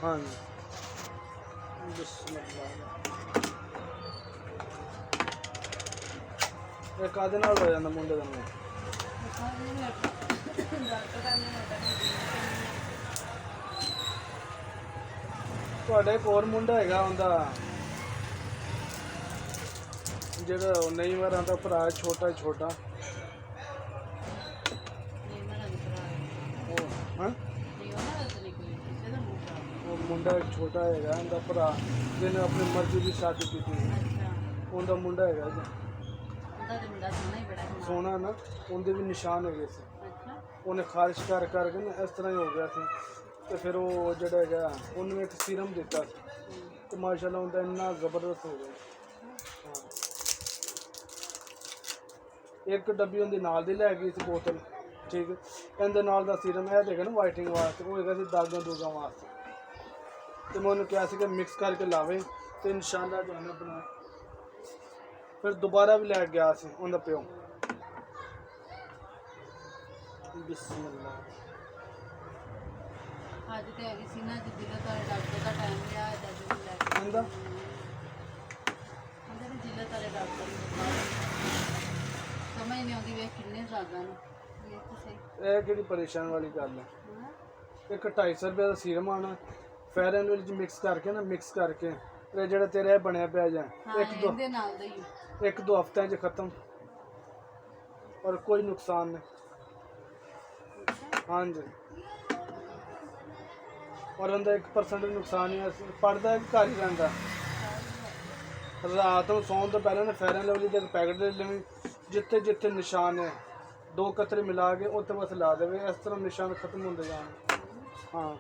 हाँ जी बिस्मिल्लाह। एक आधे नाल हो जाता मुंडे का मूँह। ਤੁਹਾਡਾ ਇੱਕ ਹੋਰ ਮੁੰਡਾ ਹੈਗਾ ਉਹਦਾ ਜਿਹੜਾ ਨਹੀਂ ਵਾਰਾਂ ਦਾ ਭਰਾ ਛੋਟਾ ਛੋਟਾ ਉਹ ਹਾਂ ਉਹ ਮੁੰਡਾ ਇੱਕ ਛੋਟਾ ਹੈਗਾ ਉਹਦਾ ਭਰਾ ਜਿਹਨੇ ਆਪਣੀ ਮਰਜ਼ੀ ਦੀ ਸ਼ਾਦੀ ਕੀਤੀ ਉਹਦਾ ਮੁੰਡਾ ਹੈਗਾ ਜੀ ਸੋਹਣਾ ਨਾ ਉਹਦੇ ਵੀ ਨਿਸ਼ਾਨ ਹੈਗੇ ਸੀ ਉਹਨੇ ਖਾਰਿਸ਼ ਕਰ ਕਰਕੇ ਨਾ ਇਸ ਤਰ੍ਹਾਂ ਹੀ ਹੋ ਗਿਆ ਸੀ ਤੇ ਫਿਰ ਉਹ ਜਿਹੜਾ ਹੈਗਾ ਉਹਨੂੰ ਇੱਕ ਸੀਰਮ ਦਿੱਤਾ ਸੀ ਤੇ ਮਾਸ਼ਾਅੱਲਾ ਉਹਦਾ ਇੰਨਾ ਜ਼ਬਰਦਸਤ ਹੋ ਗਿਆ। ਹਾਂ ਇੱਕ ਡੱਬੀ ਉਹਦੀ ਨਾਲ ਦੀ ਲੈ ਗਈ ਸੀ ਬੋਤਲ ਠੀਕ ਇਹਦੇ ਨਾਲ ਦਾ ਸੀਰਮ ਇਹ ਦੇਖਿਆ ਨਾ ਵਾਈਟਿੰਗ ਵਾਸਤੇ ਉਹ ਹੈਗਾ ਸੀ ਦਾਗਾਂ ਦੂਗਾਂ ਵਾਸਤੇ ਤੇ ਮੈਂ ਉਹਨੂੰ ਕਿਹਾ ਸੀ ਕਿ ਮਿਕਸ ਕਰਕੇ ਲਾਵੇ ਤੇ ਇਨਸ਼ਾਅੱਲਾ ਜੋ ਹੈ ਬਣਾ ਫਿਰ ਦੁਬਾਰਾ ਵੀ ਲੈ ਗਿਆ ਸੀ ਉਹਦਾ ਪਿਓ। ਬਿਸਮਿल्लाह ਅੱਜ ਤੇ ਹੈਗੀ ਸੀ ਨਾ ਜਿੱਦਾਂ ਤਾਂ ਡਾਕਟਰ ਦਾ ਟਾਈਮ ਲਿਆ ਜਦ ਵੀ ਲੈ ਕੇ ਆਂਦਾ ਉਹਦੇ ਨੇ ਜ਼ਿਲ੍ਹਾ ਤਾਰੇ ਡਾਕਟਰ ਨੂੰ ਸਮਝ ਨਹੀਂ ਆਉਂਦੀ ਵੇ ਕਿੰਨੇ ਜ਼ਾਗਾ ਨੇ ਇਹ ਤਾਂ ਸਹੀ ਇਹ ਕਿਹੜੀ ਪਰੇਸ਼ਾਨ ਵਾਲੀ ਗੱਲ ਹੈ। ਇੱਕ 250 ਰੁਪਏ ਦਾ ਸੀਰਮ ਆਣਾ ਫੇਅਰ ਐਂਡ ਵਿੱਚ ਮਿਕਸ ਕਰਕੇ ਨਾ ਮਿਕਸ ਕਰਕੇ ਤੇ ਜਿਹੜਾ ਤੇਰਾ ਇਹ ਬਣਿਆ ਪਿਆ ਜਾਂ ਇਹਦੇ ਨਾਲ ਦਾ ਹੀ ਇੱਕ ਦੋ ਹਫ਼ਤਿਆਂ 'ਚ ਖਤਮ और कोई नुकसान नहीं। हाँ जी और अंदर 1% नुकसान ही है पढ़ता है घर ही रहता रात को सौन तो पहले ना फेयर एंड लवली के पैकेट ले लें जिथे जिथे निशान है 2 कतरे मिला के उत्ते बस ला दे इस तरह निशान खत्म होते जाए। हाँ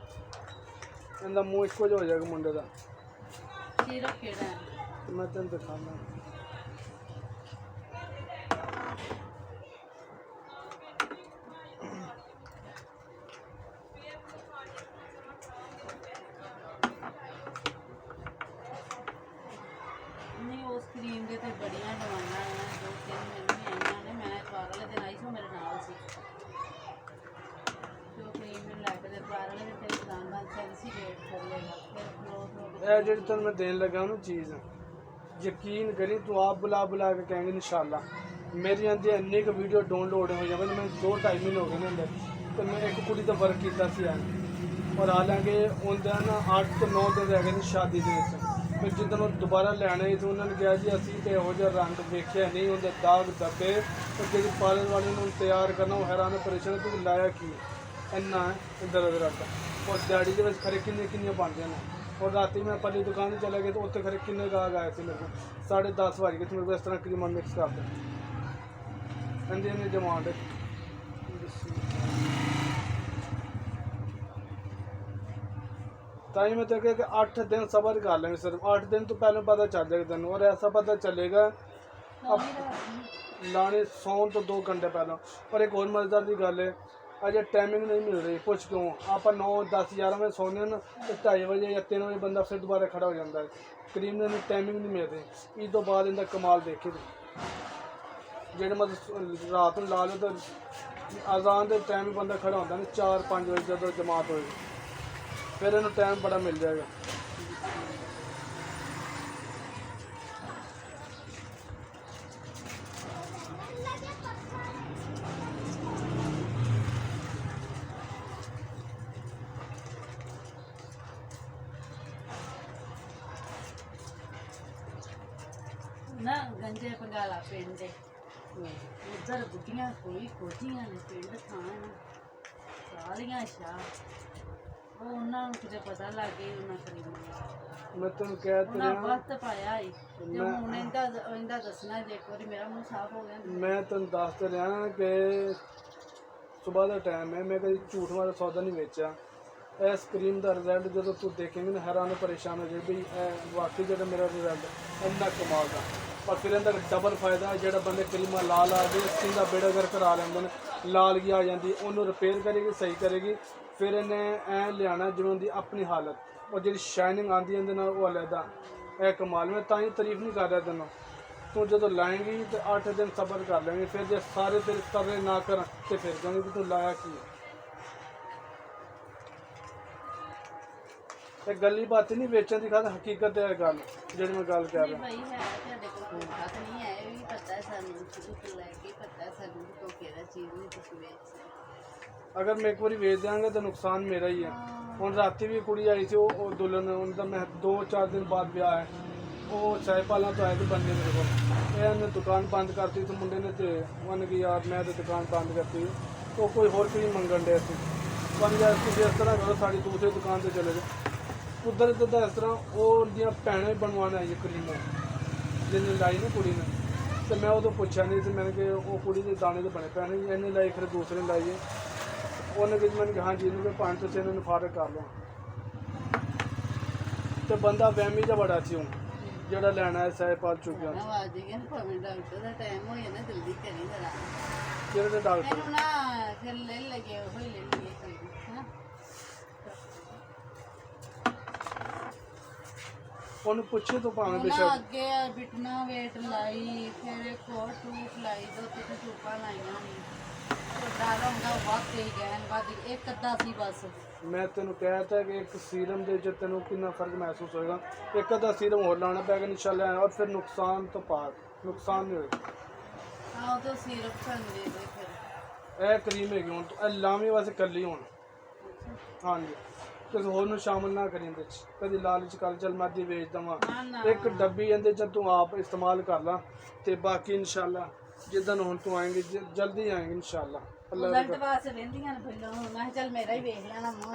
इनका मूँह एको हो जाएगा मुंडे का मैं तेन दिखाना क्रीम के तो बड़िया दवाइयां हैं 2-3 मैंने भी आईया ने मैं इतवार वाले दिन आई थी मेरे नाल सी जो क्रीम में लैके इतवार वाले दिन तेरी दुकान बंद चली सी वेट कर लेगा फिर ये जी तेन मैं देन लगा ना चीज़ यकीन करी तू आप बुला बुला के कहेंगे इंशाल्लाह मेरी आंदी इन्नी क वीडियो डाउनलोड हो जाए मैं 2-2.5 महीने हो गए ने तो मैं एक कुड़ी तो वर्क किया और हालांकि उनका ना 8 तो 9 दिन रह गए शादी के फिर जिदन दोबारा लैने तो उन्होंने कहा जी असी तो यहो रंग वेख्या नहीं उनके दाग दबे तो जी पार्लर वाले ने तैयार करना वो हैरान परेशान तू लाया कि इन्ना है इधर उधर आता और दिहाड़ी के खरे किन्ने बनते हैं और रात मैं पहली दुकान से चला गया तो उत्ते खरे किन्ने गाहक आए थे मेरे को 10:30 बज गए मेरे को इस तरह क्रीम मिक्स कर दे इन्नी डिमांड है। ताई मैं तो कि 8 दिन सबर कर लेंगे सिर्फ 8 दिन तो पहले पता चल जाएगा तेन और ऐसा पता चलेगा अब लाने सौन तो 2 घंटे पहले। और एक और मजेदार की गल है अजय टाइमिंग नहीं मिल रही कुछ क्यों आप 9, 10, 11 बजे सोने ना तो 2:30 बजे या 3 बजे बंदा फिर दोबारा खड़ा हो जाता है क्रीम ने टाइमिंग नहीं मिल रही इस तो बाद इनका कमाल देखे जो मतलब रात में ला लो तो अजान के टाइम बंदा खड़ा होता है 4-5 बजे जो जमात होएगी फिर इन्हें टाइम बड़ा मिल जाएगा। ना गंजे पंगाला पिंड उधर बुढ़िया कोई खोजियां ने पिंड थान सारियां शाह वो उन्होंने किते पता लग गई उन्होंने करीम मैं तुम कहते हैं वक्त पाया ही जब उन्हें इनका दसना जे एक बार मेरा मुंह साफ हो गया मैं तुम दसते रहा कि सुबह का टाइम है मैं कभी झूठ वाला सौदा नहीं बेचा इस क्रीम का रिजल्ट जो तू देखेंगे ना हैरान परेशान हो जाए भाई वाकई जो मेरा रिजल्ट इन्ना कमाल का और फिर इनका डबल फायदा है जो बंदे क्रीमा ला ला के स्किन का बेड़ा गर्क करा लेंगे लाल की आ जाती उन्होंने रिपेयर करेगी सही करेगी फिर इन्हें ऐ लिया जिमें उनकी अपनी हालत और जी शाइनिंग आती है वो अलहदा है कमाल में ताई तारीफ नहीं कर रहा तेनों तू जो लाएंगी तो 8 दिन सबर कर लेंगे फिर जो सारे तेरे तरले ना कर तो फिर कहेंगे कि तू लाया की ਇਹ ਗੱਲੀ ਬਾਤ ਨਹੀਂ ਵੇਚਣ ਦੀ ਖਾਤਰ ਹਕੀਕਤ ਹੈ ਗੱਲ ਜਿਹੜੀ ਮੈਂ ਗੱਲ ਕਰ ਨਹੀਂ ਰਿਹਾ। ਭਾਈ ਹੈ ਤੁਹਾਡੇ ਕੋਲ ਕੋਈ ਬਾਤ ਨਹੀਂ ਹੈ, ਇਹ ਵੀ ਪਤਾ ਹੈ ਸਾਨੂੰ ਸ਼ੁਰੂ ਤੋਂ ਲੈ ਕੇ ਪਤਾ ਹੈ ਸਾਨੂੰ ਕਿ ਕੋਈ ਕਿਹੜਾ ਚੀਜ਼ ਨਹੀਂ ਤੁਸੀਂ ਵੇਚ ਸਕਦੇ। ਅਗਰ ਮੈਂ ਇੱਕ ਵਾਰੀ ਵੇਚ ਦਿਆਂਗਾ ਤਾਂ ਨੁਕਸਾਨ ਮੇਰਾ ਹੀ ਹੈ। ਹੁਣ ਰਾਤੀ ਵੀ ਕੁੜੀ ਆਈ ਸੀ, ਉਹ ਦੁਲਹਨ ਉਹਦਾ ਮੈਂ 2-4 ਦਿਨ ਬਾਅਦ ਵਿਆਹ ਹੈ, ਉਹ ਸਾਈਪਾਲਾਂ ਤੋਂ ਆਏ ਤੇ ਬੰਦੇ ਮੇਰੇ ਕੋਲ, ਇਹਨੇ ਦੁਕਾਨ ਬੰਦ ਕਰਤੀ ਤੇ ਮੁੰਡੇ ਨੇ ਤੇ ਉਹਨੇ ਕਿ ਯਾਰ ਮੈਂ ਤਾਂ ਦੁਕਾਨ ਬੰਦ ਕਰਤੀ, ਉਹ ਕੋਈ ਹੋਰ ਚੀਜ਼ ਮੰਗਣ ਡਿਆ ਸੀ। ਪਰ ਯਾਰ ਤੁਸੀਂ ਇਸ ਤਰ੍ਹਾਂ ਕਰੋ ਸਾਡੀ ਦੂਸਰੀ ਦੁਕਾਨ ਤੇ ਚਲੇ ਜਾਓ। ਕੁਦਰਤ ਦਾ ਇਸ ਤਰ੍ਹਾਂ ਉਹ ਦੀਆਂ ਭੈਣਾਂ ਹੀ ਬਣਵਾਉਣ ਆਈ ਕਰੀਮਾਂ ਜਿਹਨੇ ਲਾਈ ਨਾ ਕੁੜੀ ਨੇ, ਤੇ ਮੈਂ ਉਦੋਂ ਪੁੱਛਿਆ ਨਹੀਂ ਸੀ, ਮੈंने ਕਿ ਉਹ ਕੁੜੀ ਦੇ ਦਾਣੇ ਦੇ ਬਣੇ ਪੈਣੇ ਇਹਨੇ ਲਾਈ ਫਿਰ ਦੂਸਰੇ ਨੇ ਲਾਈਏ। ਉਹਨੇ ਕਿ ਮੈਨੂੰ ਹਾਂ ਜੀ ਇਹਨੂੰ ਪੰਜ ਤੋਂ 6 ਨੂੰ ਫਾਰਕ ਕਰ ਲਓ। ਤੇ ਬੰਦਾ ਵਹਿਮੀ ਜਿਹਾ ਬੜਾ ਸੀ ਹੁਣ ਜਿਹੜਾ ਲੈਣਾ ਹੈ ਸਾਈਪਾਲ ਚੁੱਕਿਆ ਆਵਾਜ਼ ਗਿਆ ਭਾਵੇਂ ਡਾਕਟਰ ਦਾ ਟਾਈਮ ਹੋਇਆ ਨਾ ਜਲਦੀ ਕਰੀ ਜਰਾ ਜਿਹੜੇ ਦੇ ਡਾਕਟਰ ਇਹਨੂੰ ਨਾ ਫਿਰ ਲੈ ਲਗੇ ਹੋਈ ਲੈ ਲਈਏ ਕੋਈ ਹਾਂ। ਉਹਨੂੰ ਪੁੱਛੇ ਤੋਂ ਭਾਵੇਂ ਉਹਨਾਂ ਬੇਸ਼ੱਕ ਅੱਗੇ ਬਿਟਨਾ ਵੇਟ ਲਾਈ, ਫਿਰ ਇੱਕ ਹੋਰ ਟੂਪ ਲਾਈ, ਦੋ ਤਿੰਨ ਟੂਪਾਂ ਲਾਈਆਂ ਨੇ। ਡਾਲਾ ਹੁੰਦਾ ਵੱਧ ਹੀ ਗਹਿਣ ਵੱਧ ਇੱਕ ਅੱਧਾ ਸੀ ਬਸ। ਮੈਂ ਤੈਨੂੰ ਕਹਿ ਤਾ ਕਿ ਇੱਕ ਸੀਰਮ ਦੇ ਵਿੱਚ ਤੈਨੂੰ ਕਿੰਨਾ ਫਰਕ ਮਹਿਸੂਸ ਹੋਏਗਾ। ਇੱਕ ਅੱਧਾ ਸੀਰਮ ਹੋਰ ਲਾਉਣਾ ਪੈਗਾ ਇਨਸ਼ਾਅੱਲਾ, ਔਰ ਫਿਰ ਨੁਕਸਾਨ ਤੋਂ ਪਾਰ ਨੁਕਸਾਨ ਨਹੀਂ ਹੋਏਗਾ। ਹਾਂ ਉਹ ਤਾਂ ਸਿਰਪ ਚੰਗੇ ਦੇ ਫਿਰ ਇਹ ਕਰੀਮ ਹੈਗੀ ਹੁਣ ਇਹ ਲਾਵੇਂ ਵਾਸਤੇ ਕੱਲੀ ਹੁਣ। ਹਾਂਜੀ ਕਿਸੇ ਹੋਰ ਨੂੰ ਸ਼ਾਮਲ ਨਾ ਕਰੀ ਇਹਦੇ 'ਚ, ਕਦੀ ਲਾਲਚ ਕਰ ਚੱਲ ਮੈਂ ਦੀ ਵੇਚ ਦੇਵਾਂ। ਨਾ ਨਾ ਇੱਕ ਡੱਬੀ ਇਹਦੇ 'ਚ ਤੂੰ ਆਪ ਇਸਤੇਮਾਲ ਕਰ ਲਾ ਤੇ ਬਾਕੀ ਇਨਸ਼ਾਅੱਲਾ ਜਿੱਦਣ ਹੁਣ ਤੂੰ ਆਏਂਗੇ ਜਲਦੀ ਆਏਂਗੇ ਇਨਸ਼ਾਅੱਲਾ। ਅੱਲਾਹ ਰਿਜ਼ਲਟ ਵਾਸਤੇ ਲੈਂਦੀਆਂ ਨੇ ਪਹਿਲਾਂ, ਮੈਂ ਕਿਹਾ ਚੱਲ ਮੇਰਾ ਹੀ ਵੇਖ ਲੈਣਾ ਮੂੰਹ।